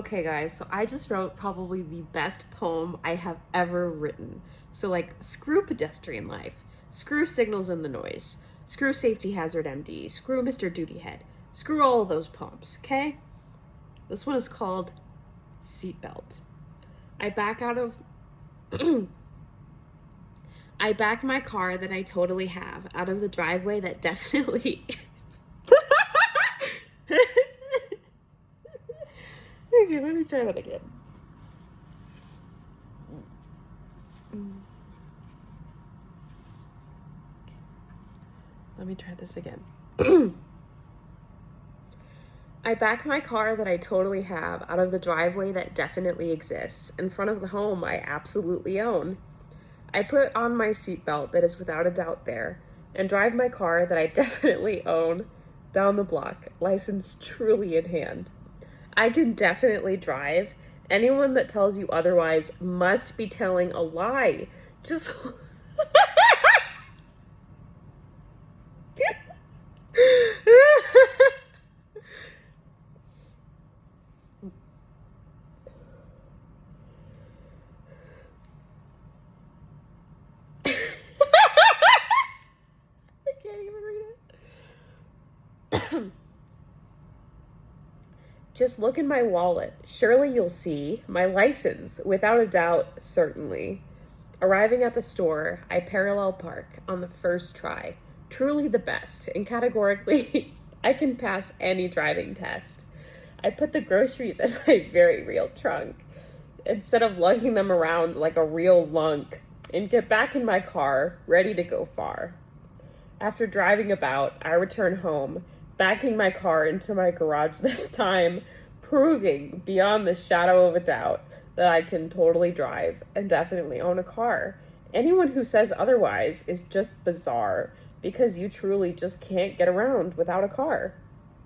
Okay, guys, so I just wrote probably the best poem I have ever written. So, like, screw pedestrian life, screw signals and the noise, screw safety hazard MD, screw Mr. Duty Head, screw all of those poems, okay? This one is called Seatbelt. I back out of. I back my car that I totally have out of the driveway that definitely. Okay, let me try that again. Let me try this again. I back my car that I totally have out of the driveway that definitely exists in front of the home I absolutely own. I put on my seatbelt that is without a doubt there and drive my car that I definitely own down the block, license truly in hand. I can definitely drive. Anyone that tells you otherwise must be telling a lie. Just. I can't even read it. Just look in my wallet. Surely you'll see my license, without a doubt, certainly. Arriving at the store, I parallel park on the first try. Truly the best, and categorically, I can pass any driving test. I put the groceries in my very real trunk instead of lugging them around like a real lunk, and get back in my car, ready to go far. After driving about, I return home, backing my car into my garage this time, proving beyond the shadow of a doubt that I can totally drive and definitely own a car. Anyone who says otherwise is just bizarre, because you truly just can't get around without a car.